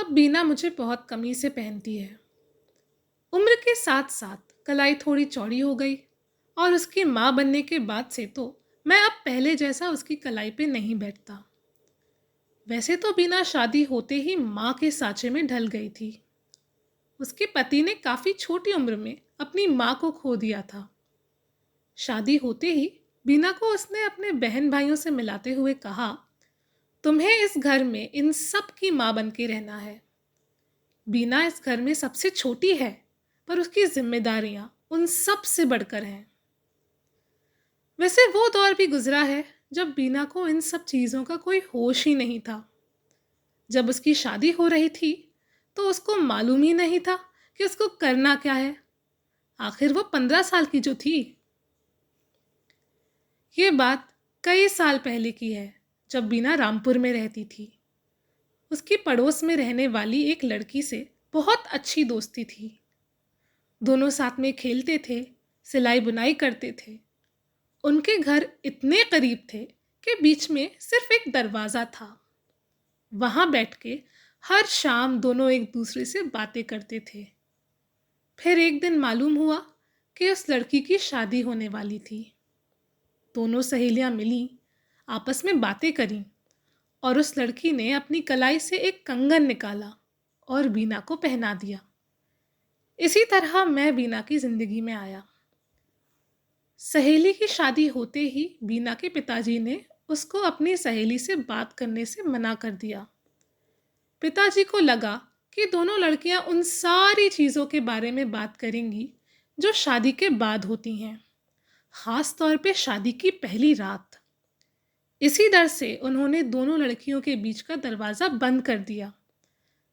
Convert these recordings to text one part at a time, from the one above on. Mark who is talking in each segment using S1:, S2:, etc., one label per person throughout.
S1: अब बीना मुझे बहुत कमी से पहनती है। उम्र के साथ साथ कलाई थोड़ी चौड़ी हो गई और उसकी माँ बनने के बाद से तो मैं अब पहले जैसा उसकी कलाई पे नहीं बैठता। वैसे तो बीना शादी होते ही माँ के साँचे में ढल गई थी। उसके पति ने काफ़ी छोटी उम्र में अपनी माँ को खो दिया था। शादी होते ही बीना को उसने अपने बहन भाइयों से मिलाते हुए कहा, तुम्हें इस घर में इन सब की माँ बन के रहना है। बीना इस घर में सबसे छोटी है, पर उसकी जिम्मेदारियां उन सब से बढ़कर हैं। वैसे वो दौर भी गुजरा है जब बीना को इन सब चीज़ों का कोई होश ही नहीं था। जब उसकी शादी हो रही थी तो उसको मालूम ही नहीं था कि उसको करना क्या है। आखिर वो 15 साल की जो थी। ये बात कई साल पहले की है, जब बीना रामपुर में रहती थी। उसकी पड़ोस में रहने वाली एक लड़की से बहुत अच्छी दोस्ती थी। दोनों साथ में खेलते थे, सिलाई बुनाई करते थे। उनके घर इतने करीब थे कि बीच में सिर्फ एक दरवाज़ा था। वहाँ बैठ के हर शाम दोनों एक दूसरे से बातें करते थे। फिर एक दिन मालूम हुआ कि उस लड़की की शादी होने वाली थी। दोनों सहेलियाँ मिलीं, आपस में बातें करीं और उस लड़की ने अपनी कलाई से एक कंगन निकाला और बीना को पहना दिया। इसी तरह मैं बीना की ज़िंदगी में आया। सहेली की शादी होते ही बीना के पिताजी ने उसको अपनी सहेली से बात करने से मना कर दिया। पिताजी को लगा कि दोनों लड़कियां उन सारी चीज़ों के बारे में बात करेंगी जो शादी के बाद होती हैं, ख़ास तौर पे शादी की पहली रात। इसी डर से उन्होंने दोनों लड़कियों के बीच का दरवाज़ा बंद कर दिया।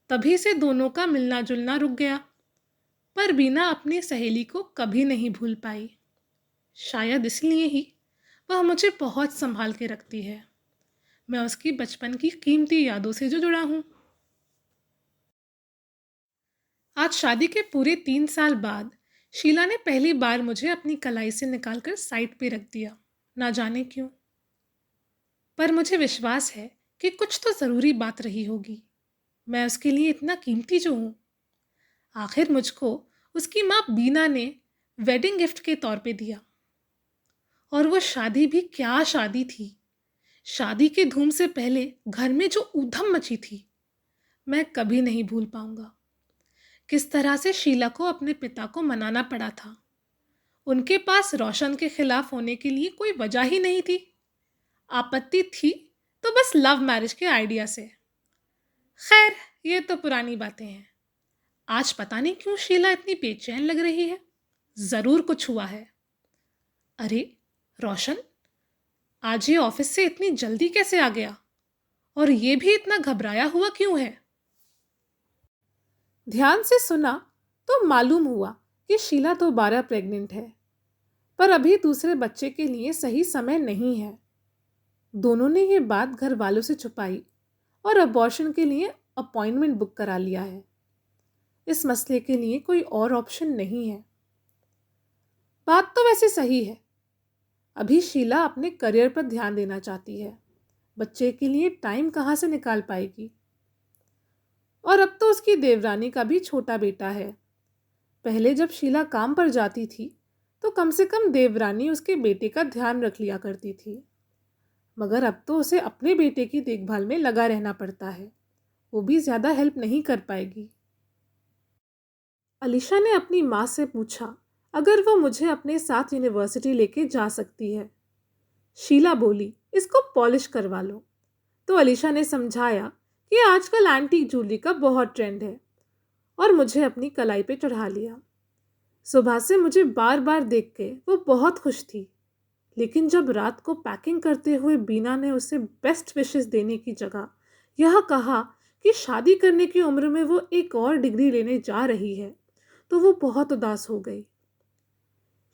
S1: तभी से दोनों का मिलना जुलना रुक गया। पर बीना अपनी सहेली को कभी नहीं भूल पाई। शायद इसलिए ही वह मुझे बहुत संभाल के रखती है। मैं उसकी बचपन की कीमती यादों से जो जुड़ा हूँ। आज शादी के पूरे 3 साल बाद शीला ने पहली बार मुझे अपनी कलाई से निकालकर साइड पे रख दिया। ना जाने क्यों, पर मुझे विश्वास है कि कुछ तो ज़रूरी बात रही होगी। मैं उसके लिए इतना कीमती जो हूँ। आखिर मुझको उसकी माँ बीना ने वेडिंग गिफ्ट के तौर पे दिया। और वो शादी भी क्या शादी थी। शादी की धूम से पहले घर में जो ऊधम मची थी, मैं कभी नहीं भूल पाऊंगा। किस तरह से शीला को अपने पिता को मनाना पड़ा था। उनके पास रोशन के खिलाफ होने के लिए कोई वजह ही नहीं थी। आपत्ति थी तो बस लव मैरिज के आइडिया से। खैर, ये तो पुरानी बातें हैं। आज पता नहीं क्यों शीला इतनी बेचैन लग रही है। ज़रूर कुछ हुआ है। अरे रोशन, आज ये ऑफिस से इतनी जल्दी कैसे आ गया? और ये भी इतना घबराया हुआ क्यों है? ध्यान से सुना तो मालूम हुआ कि शीला दोबारा प्रेग्नेंट है, पर अभी दूसरे बच्चे के लिए सही समय नहीं है। दोनों ने ये बात घर वालों से छुपाई और अबॉर्शन के लिए अपॉइंटमेंट बुक करा लिया है। इस मसले के लिए कोई और ऑप्शन नहीं है। बात तो वैसे सही है। अभी शीला अपने करियर पर ध्यान देना चाहती है। बच्चे के लिए टाइम कहाँ से निकाल पाएगी? और अब तो उसकी देवरानी का भी छोटा बेटा है। पहले जब शीला काम पर जाती थी तो कम से कम देवरानी उसके बेटे का ध्यान रख लिया करती थी, मगर अब तो उसे अपने बेटे की देखभाल में लगा रहना पड़ता है। वो भी ज़्यादा हेल्प नहीं कर पाएगी। अलीशा ने अपनी माँ से पूछा अगर वो मुझे अपने साथ यूनिवर्सिटी लेके जा सकती है। शीला बोली, इसको पॉलिश करवा लो। तो अलीशा ने समझाया कि आजकल एंटीक ज्वेलरी का बहुत ट्रेंड है और मुझे अपनी कलाई पे चढ़ा लिया। सुबह से मुझे बार बार देख के वो बहुत खुश थी, लेकिन जब रात को पैकिंग करते हुए बीना ने उसे बेस्ट विशेस देने की जगह यह कहा कि शादी करने की उम्र में वो एक और डिग्री लेने जा रही है, तो वो बहुत उदास हो गई।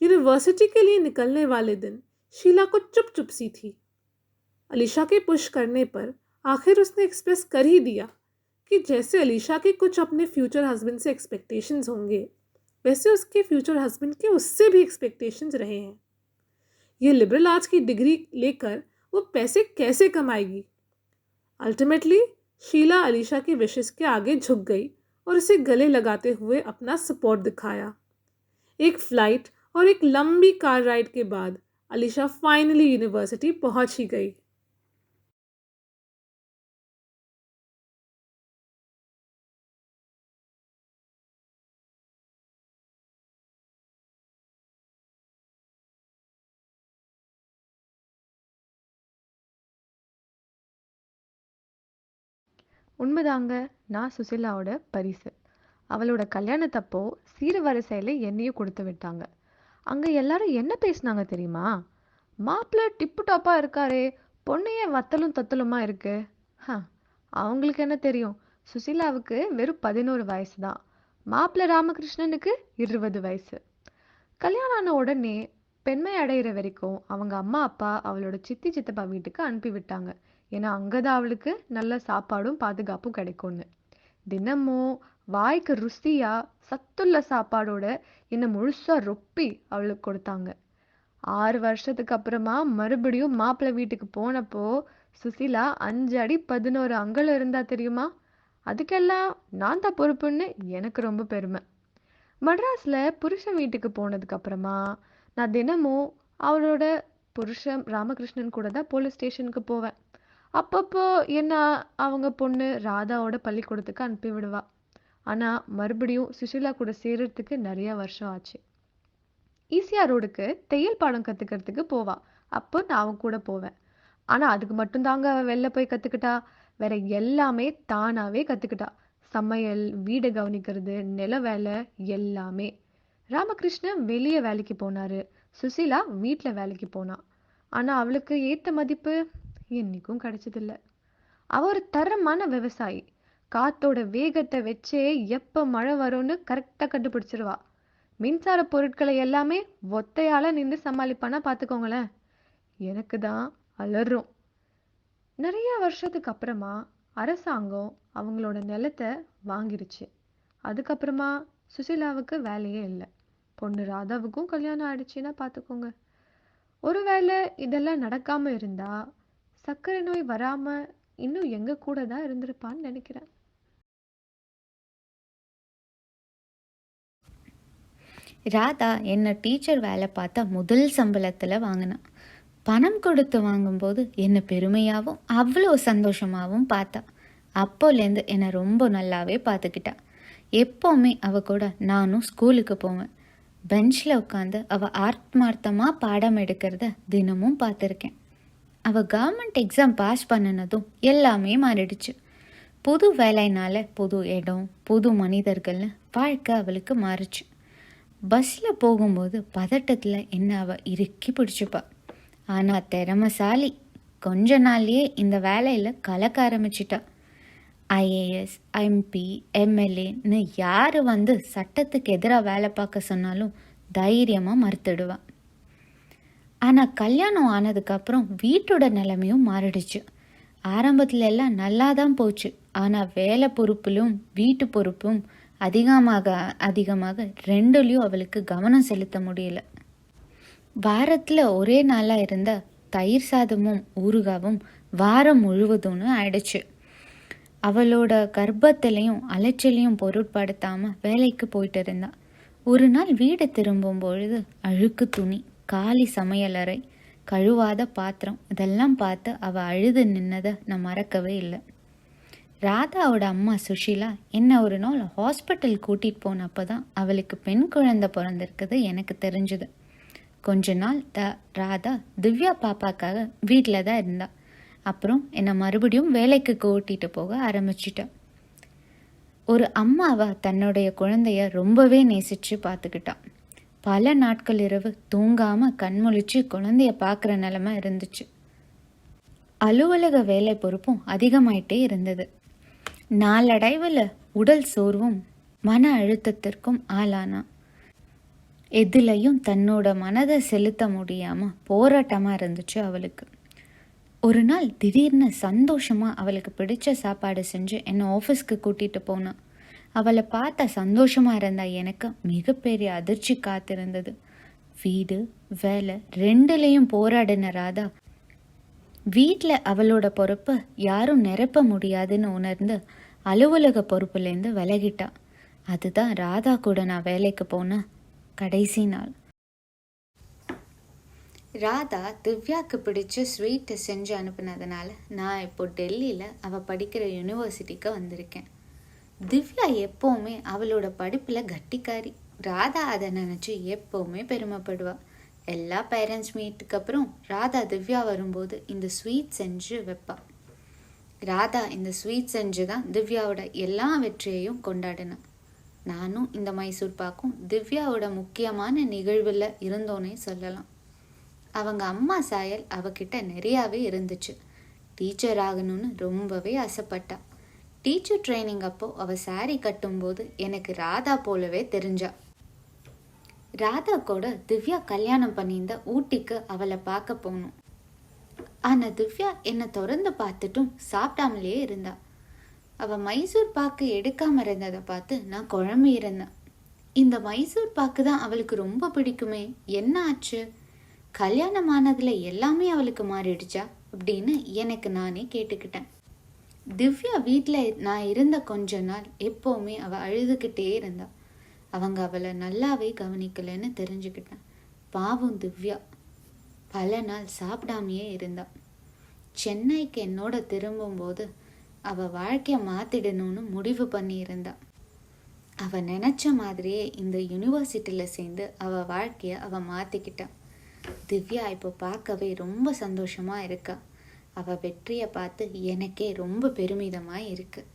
S1: यूनिवर्सिटी के लिए निकलने वाले दिन शीला को चुप चुप सी थी। अलीशा के पुश करने पर आखिर उसने एक्सप्रेस कर ही दिया कि जैसे अलीशा के कुछ अपने फ्यूचर हस्बैंड से एक्सपेक्टेशंस होंगे, वैसे उसके फ्यूचर हस्बैंड के उससे भी एक्सपेक्टेशंस रहे हैं। ये लिबरल आर्ट्स की डिग्री लेकर वो पैसे कैसे कमाएगी? अल्टीमेटली शीला अलीशा की विशेष के आगे झुक गई और उसे गले लगाते हुए अपना सपोर्ट दिखाया। एक फ्लाइट और एक लंबी कार राइड के बाद अलीशा फाइनली यूनिवर्सिटी पहुंच ही गई।
S2: உண்மைதாங்க. நான் சுசிலாவோட பரிசு. அவளோட கல்யாணத்தப்போ சீர்வரிசையில என்னையும் கொடுத்து விட்டாங்க. அங்க எல்லாரும் என்ன பேசுனாங்க தெரியுமா? மாப்பிள்ளை டிப்பு டாப்பா இருக்காரே, பொண்ணு ஏன் வத்தலும் தத்தலுமா இருக்கு? ஹ, அவங்களுக்கு என்ன தெரியும்? சுசிலாவுக்கு வெறும் 11 வயசு தான். மாப்பிள்ளை ராமகிருஷ்ணனுக்கு 20 வயசு. கல்யாணம் ஆன உடனே பெண்மை அடையிற வரைக்கும் அவங்க அம்மா அப்பா அவளோட சித்தி சித்தப்பா வீட்டுக்கு அனுப்பி விட்டாங்க. ஏன்னா அங்கதான் அவளுக்கு நல்ல சாப்பாடும் பாதுகாப்பும் கிடைக்கும்னு. தினமும் வாய்க்கு ருசியா சத்துள்ள சாப்பாடோட என்ன முழுசா ரொப்பி அவளுக்கு கொடுத்தாங்க. 6 வருஷத்துக்கு அப்புறமா மறுபடியும் மாப்பிள்ளை வீட்டுக்கு போனப்போ சுசிலா 5 அடி 11 அங்குலம் இருந்தா தெரியுமா? அதுக்கெல்லாம் நான் தான் பொறுப்புன்னு எனக்கு ரொம்ப பெருமை. மட்ராஸ்ல புருஷன் வீட்டுக்கு போனதுக்கு அப்புறமா நான் தினமும் அவரோட புருஷன் ராமகிருஷ்ணன் கூட தான் போலீஸ் ஸ்டேஷனுக்கு போவேன். அப்பப்போ என்ன அவங்க பொண்ணு ராதாவோட பள்ளிக்கூடத்துக்கு அனுப்பி விடுவா. ஆனா மறுபடியும் சுஷிலா கூட சேர்றதுக்கு நிறைய வருஷம் ஆச்சு. ஈசிஆர் ரோடுக்கு தையல் பாடம் கத்துக்கிறதுக்கு போவா. அப்போ நான் அவன் கூட போவேன். ஆனா அதுக்கு மட்டும் தாங்க அவ வெளில போய் கத்துக்கிட்டா. வேற எல்லாமே தானாவே கத்துக்கிட்டா. சமையல், வீடு கவனிக்கிறது, நில வேலை எல்லாமே. ராமகிருஷ்ணன் வெளியே வேலைக்கு போனாரு. சுசிலா வீட்ல வேலைக்கு போனா. ஆனா அவளுக்கு ஏத்த மதிப்பு என்னைக்கும் கிடைச்சதில்ல. அவ ஒரு தரமான விவசாயி. காத்தோட வேகத்தை வச்சே எப்ப மழை வரும்னு கரெக்டா கண்டுபிடிச்சிருவா. மின்சார பொருட்களை எல்லாமே ஒத்தையால நின்று சமாளிப்பானா பாத்துக்கோங்களேன். எனக்கு தான் அலறும். நிறைய வருஷத்துக்கு அப்புறமா அரசாங்கம் அவங்களோட நிலத்தை வாங்கிருச்சு. அதுக்கப்புறமா சுசிலாவுக்கு வேலையே இல்லை. பொண்ணு ராதாவுக்கும் கல்யாணம் ஆயிடுச்சுன்னா பார்த்துக்கோங்க. ஒருவேளை இதெல்லாம் நடக்காம இருந்தா சர்க்கரை நோய் வராம இன்னும் எங்க கூட தான் இருந்திருப்பான்னு நினைக்கிறேன்.
S3: ராதா என்ன டீச்சர் வேலை பார்த்தா முதல் சம்பளத்தில் வாங்கினான். பணம் கொடுத்து வாங்கும்போது என்னை பெருமையாகவும் அவ்வளோ சந்தோஷமாகவும் பார்த்தா. அப்போலேருந்து என்னை ரொம்ப நல்லாவே பார்த்துக்கிட்டா. எப்போவுமே அவள் கூட நானும் ஸ்கூலுக்கு போவேன். பெஞ்சில் உட்காந்து அவள் ஆத்மார்த்தமாக பாடம் எடுக்கிறத தினமும் பார்த்துருக்கேன். அவள் கவர்மெண்ட் எக்ஸாம் பாஸ் பண்ணினதும் எல்லாமே மாறிடுச்சு. புது வேலைனால புது இடம், புது மனிதர்கள்னு வாழ்க்கை அவளுக்கு மாறிச்சு. பஸ்ஸில் போகும்போது பதட்டத்தில் என்ன அவள் இறுக்கி பிடிச்சிப்பா. ஆனால் திறமசாலி. கொஞ்ச நாள்லேயே இந்த வேலையில் கலக்க ஆரம்பிச்சிட்டா. ஐஏஎஸ், எம்பி, எம்எல்ஏன்னு யார் வந்து சட்டத்துக்கு எதிராக வேலை பார்க்க சொன்னாலும் தைரியமாக மறுத்துடுவான். ஆனால் கல்யாணம் ஆனதுக்கப்புறம் வீட்டோட நிலைமையும் மாறிடுச்சு. ஆரம்பத்துல எல்லாம் நல்லா தான் போச்சு. ஆனால் வேலை பொறுப்பிலும் வீட்டு பொறுப்பும் அதிகமாக ரெண்டுலேயும் அவளுக்கு கவனம் செலுத்த முடியல. வாரத்தில் ஒரே நாளாக இருந்த தயிர் சாதமும் ஊறுகாவும் வாரம் முழுவதும்னு ஆயிடுச்சு. அவளோட கர்ப்பத்திலையும் அலைச்சலையும் பொருட்படுத்தாமல் வேலைக்கு போயிட்டு இருந்தா. ஒரு நாள் வீடு திரும்பும் பொழுது அழுக்கு துணி, காலி சமையலறை, கழுவாத பாத்திரம் இதெல்லாம் பார்த்து அவள் அழுது நின்னதை நான் மறக்கவே இல்லை. ராதாவோட அம்மா சுஷீலா என்னை ஒரு நாள் ஹாஸ்பிட்டல் கூட்டிகிட்டு போனப்போ தான் அவளுக்கு பெண் குழந்தை பிறந்திருக்குது எனக்கு தெரிஞ்சுது. கொஞ்ச நாள் ராதா திவ்யா பாப்பாக்காக வீட்டில் தான் இருந்தா. அப்புறம் என்னை மறுபடியும் வேலைக்கு கூட்டிகிட்டு போக ஆரம்பிச்சிட்டா. ஒரு அம்மாவை தன்னுடைய குழந்தைய ரொம்பவே நேசித்து பார்த்துக்கிட்டா. பல நாட்கள் இரவு தூங்காமல் கண்முழிச்சு குழந்தைய பார்க்குற நிலைமை இருந்துச்சு. அலுவலக வேலை பொறுப்பும் அதிகமாயிட்டே இருந்தது. நாளடைவில் உடல் சோர்வும் மன அழுத்தத்திற்கும் ஆளானா. எதுலையும் தன்னோட மனதை செலுத்த முடியாமல் போராட்டமாக இருந்துச்சு அவளுக்கு. ஒரு நாள் திடீர்னு சந்தோஷமாக அவளுக்கு பிடிச்ச சாப்பாடு செஞ்சு என்னை ஆஃபீஸ்க்கு கூட்டிகிட்டு போனான். அவளை பார்த்த சந்தோஷமாக இருந்தா எனக்கு மிகப்பெரிய அதிர்ச்சி காத்திருந்தது. வீடு வேலை ரெண்டுலேயும் போராடின ராதா வீட்டில் அவளோட பொறுப்பை யாரும் நிரப்ப முடியாதுன்னு உணர்ந்து அலுவலக பொறுப்புலேருந்து விலகிட்டா. அதுதான் ராதா கூட நான் வேலைக்கு போன கடைசி நாள். ராதா திவ்யாவுக்கு பிடிச்ச ஸ்வீட்டை செஞ்சு அனுப்புனதுனால நான் இப்போ டெல்லியில் அவள் படிக்கிற யூனிவர்சிட்டிக்கு வந்திருக்கேன். திவ்யா எப்போவுமே அவளோட படிப்பில் கட்டிக்காரி. ராதா அதை நினச்சி எப்போவுமே பெருமைப்படுவா. எல்லா பேரண்ட்ஸ் மீட்டுக்கு அப்புறம் ராதா திவ்யா வரும்போது இந்த ஸ்வீட் செஞ்சு வைப்பா. ராதா இந்த ஸ்வீட் செஞ்சு தான் திவ்யாவோட எல்லா வெற்றியையும் கொண்டாடினான். நானும் இந்த மைசூர் பாக்கும் திவ்யாவோட முக்கியமான நிகழ்வில் இருந்தோன்னே சொல்லலாம். அவங்க அம்மா சாயல் அவகிட்ட நிறையாவே இருந்துச்சு. டீச்சர் ஆகணும்னு ரொம்பவே ஆசைப்பட்டா. டீச்சர் ட்ரைனிங் அப்போ அவள் சாரி கட்டும்போது எனக்கு ராதா போலவே தெரிஞ்சா. ராதா கூட திவ்யா கல்யாணம் பண்ணியிருந்த ஊட்டிக்கு அவளை பார்க்க போகணும். ஆனால் திவ்யா என்னை திறந்து பார்த்துட்டும் சாப்பிடாமலே இருந்தா. அவள் மைசூர் பாக்கு எடுக்காம இருந்ததை பார்த்து நான் குழம்பி இருந்தேன். இந்த மைசூர் பாக்கு தான் அவளுக்கு ரொம்ப பிடிக்குமே, என்ன ஆச்சு? கல்யாணம் ஆனதில் எல்லாமே அவளுக்கு மாறிடுச்சா அப்படின்னு எனக்கு நானே கேட்டுக்கிட்டேன். திவ்யா வீட்டில் நான் இருந்த கொஞ்ச நாள் எப்போவுமே அவள் அழுதுகிட்டே இருந்தா. அவங்க அவளை நல்லாவே கவனிக்கலைன்னு தெரிஞ்சுக்கிட்டேன். பாவம் திவ்யா பல நாள் சாப்பிடாமையே இருந்தா. சென்னைக்கு என்னோட திரும்பும்போது அவள் வாழ்க்கையை மாற்றிடணும்னு முடிவு பண்ணியிருந்தா. அவள் நினச்ச மாதிரியே இந்த யூனிவர்சிட்டியில் சேர்ந்து அவள் வாழ்க்கையை அவள் மாற்றிக்கிட்டான். திவ்யா இப்போ பார்க்கவே ரொம்ப சந்தோஷமாக இருக்கா. அவள் வெற்றியை பார்த்து எனக்கே ரொம்ப பெருமிதமாக இருக்குது.